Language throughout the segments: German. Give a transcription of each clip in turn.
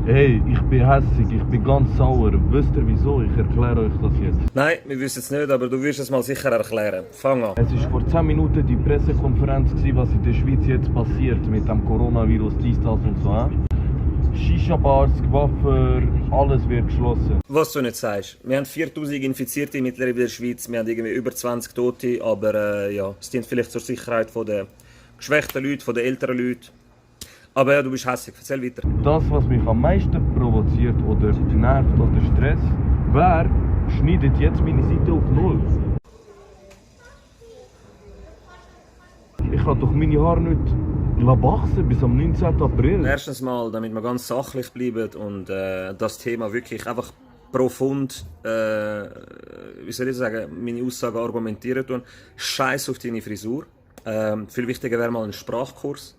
Hey, ich bin hässig, ich bin ganz sauer. Wisst ihr wieso? Ich erkläre euch das jetzt. Nein, wir wissen es nicht, aber du wirst es mal sicher erklären. Fang an. Es war vor 10 Minuten die Pressekonferenz, was in der Schweiz jetzt passiert mit dem Coronavirus, dies, das und so. Shisha-Bars, Coiffeur, alles wird geschlossen. Was du nicht sagst. Wir haben 4000 Infizierte mittlerweile in der Schweiz, wir haben irgendwie über 20 Tote, aber ja, es dient vielleicht zur Sicherheit der geschwächten Leute, der älteren Leute. Aber ja, du bist hässlich, erzähl weiter. Das, was mich am meisten provoziert oder nervt oder Stress, wer schneidet jetzt meine Seite auf null? Ich kann doch meine Haare nicht wachsen bis am 19. April. Erstens mal, damit wir ganz sachlich bleiben und das Thema wirklich einfach profund, wie soll ich sagen, meine Aussagen argumentieren tun. Scheiß auf deine Frisur. Viel wichtiger wäre mal ein Sprachkurs.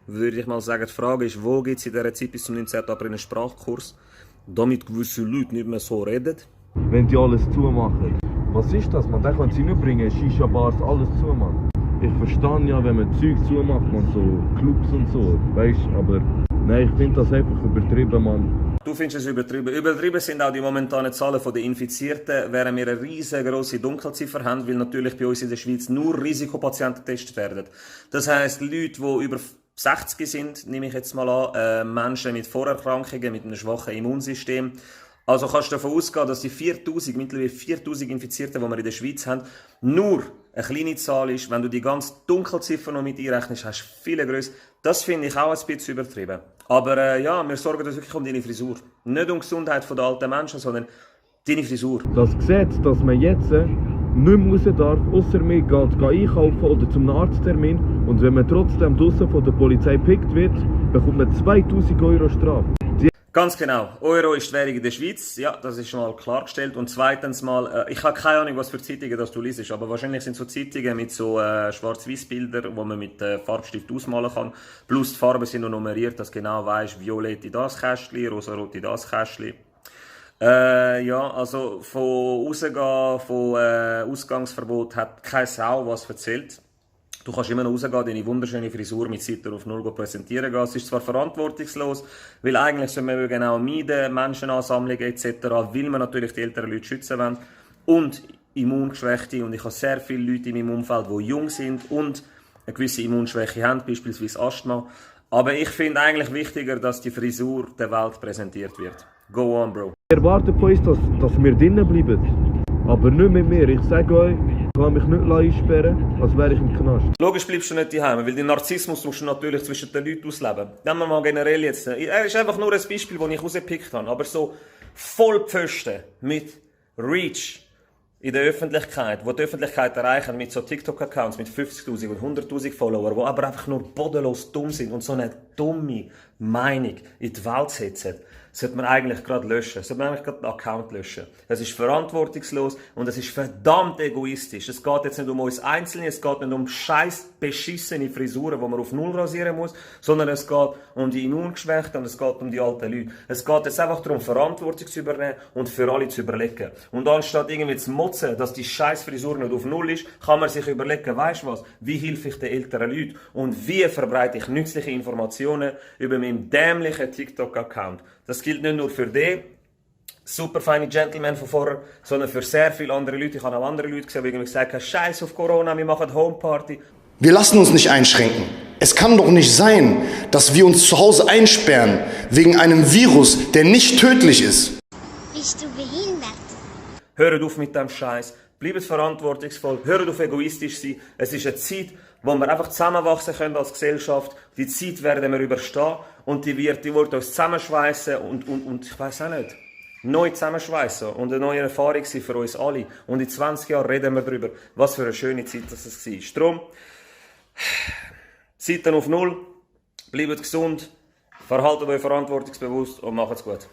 Würde ich mal sagen, die Frage ist, wo gibt es in dieser Zeit bis zum 19. April einen Sprachkurs, damit gewisse Leute nicht mehr so reden? Wenn die alles zumachen. Was ist das, man? Da können sie nicht bringen, Shisha-Bars, alles zumachen. Ich verstehe ja, wenn man Zeug zumacht, man so Clubs und so, weißt, aber nein, ich finde das einfach übertrieben, man. Du findest es übertrieben. Übertrieben sind auch die momentanen Zahlen der Infizierten, während wir eine riesengroße Dunkelziffer haben, weil natürlich bei uns in der Schweiz nur Risikopatienten getestet werden. Das heisst, Leute, die über 60 sind, nehme ich jetzt mal an, Menschen mit Vorerkrankungen, mit einem schwachen Immunsystem. Also kannst du davon ausgehen, dass die mittlerweile 4000 Infizierten, die wir in der Schweiz haben, nur eine kleine Zahl ist. Wenn du die ganze Dunkelziffer noch mit einrechnest, hast du viele größer. Das finde ich auch ein bisschen übertrieben. Aber ja, wir sorgen uns wirklich um deine Frisur. Nicht um die Gesundheit der alten Menschen, sondern deine Frisur. Das Gesetz, dass man jetzt nicht mehr raus darf, außer man geht einkaufen oder zum Arzttermin, und wenn man trotzdem draussen von der Polizei gepickt wird, bekommt man 2000 Euro Strafe. Ganz genau. Euro ist die Währung in der Schweiz. Ja, das ist schon mal klargestellt. Und zweitens mal, ich habe keine Ahnung, was für Zeitungen das du liest, aber wahrscheinlich sind so Zeitungen mit so Schwarz-Weiß-Bildern, wo man mit Farbstift ausmalen kann. Plus die Farben sind noch nummeriert, dass du genau weißt, violett in das Kästchen, rosarot in das Kästchen. Ja, also von Rausgehen, von Ausgangsverbot hat keine Sau was erzählt. Du kannst immer noch rausgehen, deine wunderschöne Frisur mit Seite auf null präsentieren gehen. Es ist zwar verantwortungslos, weil eigentlich soll man genau meiden, Menschenansammlungen etc., weil man natürlich die älteren Leute schützen wollen. Und Immungeschwächte. Und ich habe sehr viele Leute in meinem Umfeld, die jung sind und eine gewisse Immunschwäche haben, beispielsweise Asthma. Aber ich finde eigentlich wichtiger, dass die Frisur der Welt präsentiert wird. Go on, Bro. Ich erwarte von uns, dass wir drinnen bleiben. Aber nicht mit mir. Ich sage euch, ich kann mich nicht einsperren, als wäre ich im Knast. Logisch bleibst du nicht daheim, weil den Narzissmus musst du natürlich zwischen den Leuten ausleben. Nehmen wir mal generell jetzt. Er ist einfach nur ein Beispiel, das ich rausgepickt habe. Aber so Vollpfosten mit Reach in der Öffentlichkeit, die Öffentlichkeit erreichen mit so TikTok-Accounts mit 50.000 und 100.000 Followern, die aber einfach nur bodenlos dumm sind und so eine dumme Meinung in die Welt setzen, sollte man eigentlich gerade löschen. Sollte man eigentlich gerade den Account löschen. Es ist verantwortungslos und es ist verdammt egoistisch. Es geht jetzt nicht um uns Einzelne, es geht nicht um scheiß beschissene Frisuren, die man auf Null rasieren muss, sondern es geht um die Immungeschwächten und es geht um die alten Leute. Es geht jetzt einfach darum, Verantwortung zu übernehmen und für alle zu überlegen. Und anstatt irgendwie zu motzen, dass die scheiß Frisur nicht auf Null ist, kann man sich überlegen, weisst du was, wie helfe ich den älteren Leuten und wie verbreite ich nützliche Informationen über meinen dämlichen TikTok-Account. Das gilt nicht nur für den super feine Gentleman von vorher, sondern für sehr viele andere Leute. Ich habe auch andere Leute gesehen, die gesagt haben, Scheiß auf Corona, wir machen Homeparty. Wir lassen uns nicht einschränken. Es kann doch nicht sein, dass wir uns zu Hause einsperren wegen einem Virus, der nicht tödlich ist. Bist du behindert? Hört auf mit dem Scheiß, bleibt verantwortungsvoll, hört auf egoistisch zu sein. Es ist eine Zeit, wo wir einfach zusammenwachsen können als Gesellschaft. Die Zeit werden wir überstehen und die wird uns zusammenschweissen und ich weiß auch nicht, neu zusammenschweissen und eine neue Erfahrung sein für uns alle. Und in 20 Jahren reden wir darüber, was für eine schöne Zeit das war. Darum, Zeiten auf Null, bleibt gesund, verhaltet euch verantwortungsbewusst und macht's gut.